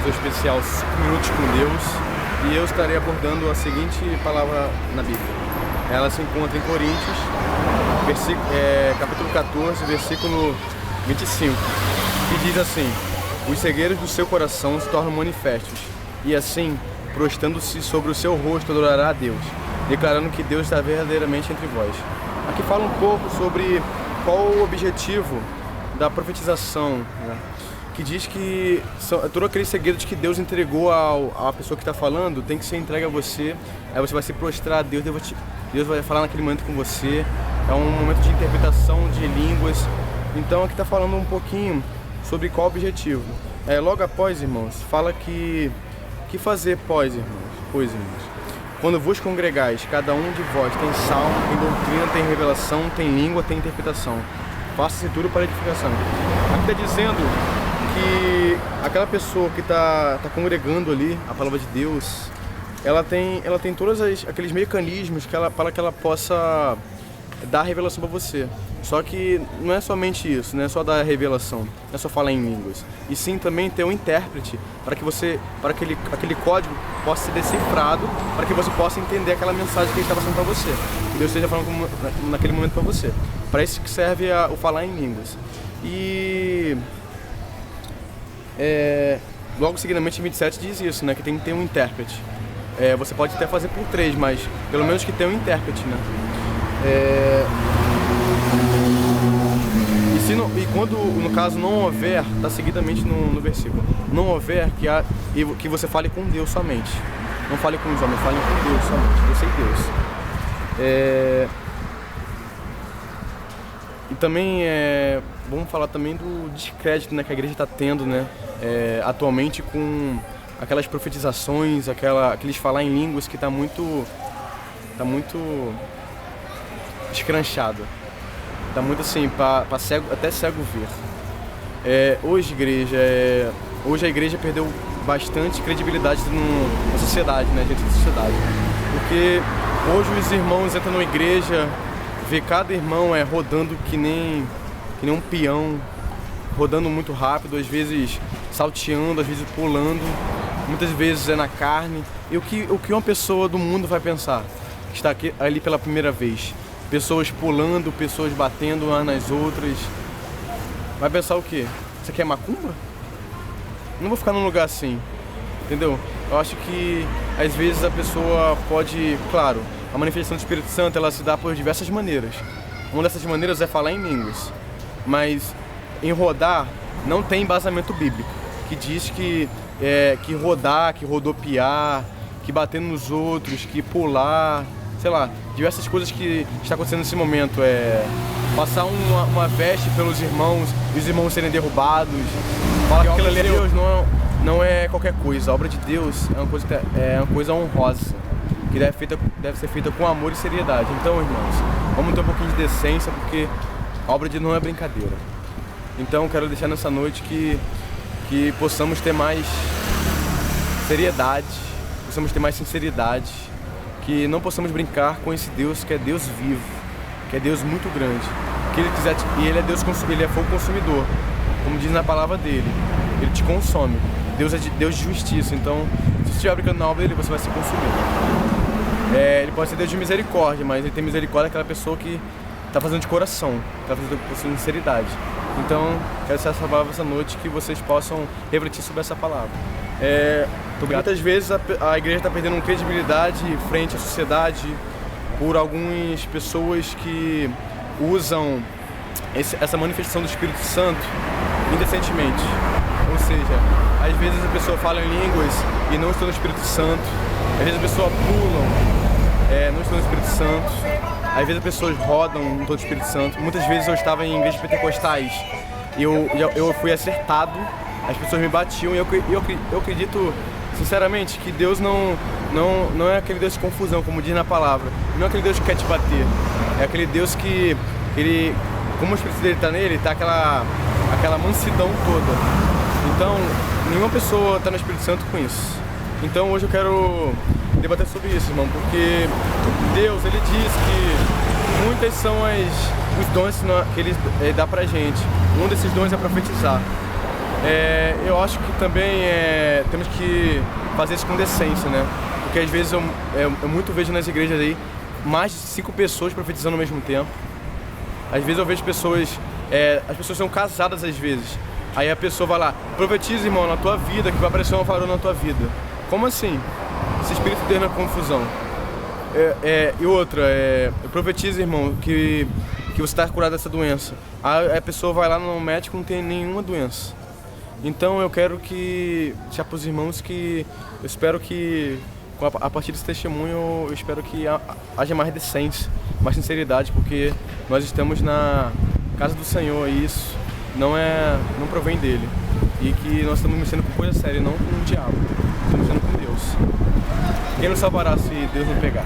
seu especial 5 minutos com Deus, e eu estarei abordando a seguinte palavra na Bíblia. Ela se encontra em Coríntios, capítulo 14, versículo 25, que diz assim: os segredos do seu coração se tornam manifestos, e assim, prostrando-se sobre o seu rosto, adorará a Deus, declarando que Deus está verdadeiramente entre vós. Aqui fala um pouco sobre qual o objetivo da profetização, né? Que diz que todo aquele segredo que Deus entregou à pessoa que está falando tem que ser entregue a você. Aí você vai se prostrar a Deus, Deus vai falar naquele momento com você. É um momento de interpretação de línguas. Então aqui está falando um pouquinho sobre qual o objetivo. Logo após, irmãos, fala que fazer pós, irmãos, quando vos congregais, cada um de vós tem salmo, tem doutrina, tem revelação, tem língua, tem interpretação. Faça-se tudo para edificação. Aqui está dizendo que aquela pessoa que está congregando ali a palavra de Deus, ela tem todos aqueles mecanismos para que ela possa dar a revelação para você. Só que não é somente isso, não é só dar a revelação, não é só falar em línguas, e sim também ter um intérprete para que aquele código possa ser decifrado, para que você possa entender aquela mensagem que ele está passando para você, que Deus esteja falando naquele momento para você. Para isso que serve o falar em línguas. E logo seguidamente em 27 diz isso, né, que tem que ter um intérprete. Você pode até fazer por 3, mas pelo menos que tenha um intérprete, né? E quando, no caso, não houver, está seguidamente no versículo, não houver, que você fale com Deus somente. Não fale com os homens, fale com Deus somente, você e Deus. E também, vamos falar também do descrédito, né, que a igreja está tendo, né, atualmente, com aquelas profetizações, aqueles falar em línguas que está muito escranchado. Tá muito assim, para cego, até cego ver. Hoje a igreja perdeu bastante credibilidade na sociedade, né, diante da sociedade. Porque hoje os irmãos entram na igreja, vê cada irmão rodando que nem um peão, rodando muito rápido, às vezes salteando, às vezes pulando, muitas vezes na carne. E o que uma pessoa do mundo vai pensar, que está ali pela primeira vez? Pessoas pulando, pessoas batendo umas nas outras. Vai pensar o quê? Isso aqui é macumba? Não vou ficar num lugar assim, entendeu? Eu acho que às vezes a pessoa pode, claro, a manifestação do Espírito Santo ela se dá por diversas maneiras. Uma dessas maneiras é falar em línguas, mas em rodar não tem embasamento bíblico, que diz que rodar, que rodopiar, que bater nos outros, que pular, sei lá, diversas coisas que está acontecendo nesse momento. Passar uma veste pelos irmãos e os irmãos serem derrubados. Falar que aquilo ali é Deus, não é qualquer coisa. A obra de Deus é uma coisa honrosa, que deve ser feita com amor e seriedade. Então, irmãos, vamos ter um pouquinho de decência, porque a obra de Deus não é brincadeira. Então, quero deixar nessa noite que possamos ter mais seriedade, possamos ter mais sinceridade, que não possamos brincar com esse Deus que é Deus vivo, que é Deus muito grande, que Ele quiser, e Ele é Deus, ele é fogo consumidor, como diz na palavra dele, Ele te consome. Deus é Deus de justiça, então se você estiver brincando na obra dele, você vai ser consumido. Ele pode ser Deus de misericórdia, mas Ele tem misericórdia daquela pessoa que está fazendo de coração, está fazendo com sinceridade. Então, quero ser essa palavra essa noite, que vocês possam refletir sobre essa palavra. Muitas vezes a igreja está perdendo credibilidade frente à sociedade por algumas pessoas que usam essa manifestação do Espírito Santo indecentemente. Ou seja, às vezes a pessoa fala em línguas e não está no Espírito Santo, às vezes a pessoa pula, não está no Espírito Santo, às vezes as pessoas rodam no todo o Espírito Santo. Muitas vezes eu estava em igrejas pentecostais e eu fui acertado, as pessoas me batiam e eu acredito sinceramente que Deus não é aquele Deus de confusão, como diz na palavra. Não é aquele Deus que quer te bater. É aquele Deus que Ele, como o Espírito dele está nele, está aquela mansidão toda. Então, nenhuma pessoa está no Espírito Santo com isso. Então hoje eu quero debater sobre isso, irmão, porque Deus, Ele diz que muitas são os dons que Ele dá pra gente. Um desses dons é profetizar. Eu acho que também temos que fazer isso com decência, né? Porque às vezes eu muito vejo nas igrejas aí mais de 5 pessoas profetizando ao mesmo tempo. Às vezes eu vejo pessoas, as pessoas são casadas às vezes. Aí a pessoa vai lá, profetiza, irmão, na tua vida, que vai aparecer uma varona na tua vida. Como assim? Esse espírito de Deus na confusão. E outra, profetiza, irmão, que você está curado dessa doença. Aí a pessoa vai lá no médico e não tem nenhuma doença. Então eu quero que, já para os irmãos, que eu espero que, a partir desse testemunho, eu espero que haja mais decência, mais sinceridade, porque nós estamos na casa do Senhor e isso não provém dele. E que nós estamos mexendo com coisa séria, não com o diabo, estamos mexendo com Deus. Quem nos salvará se Deus não pegar?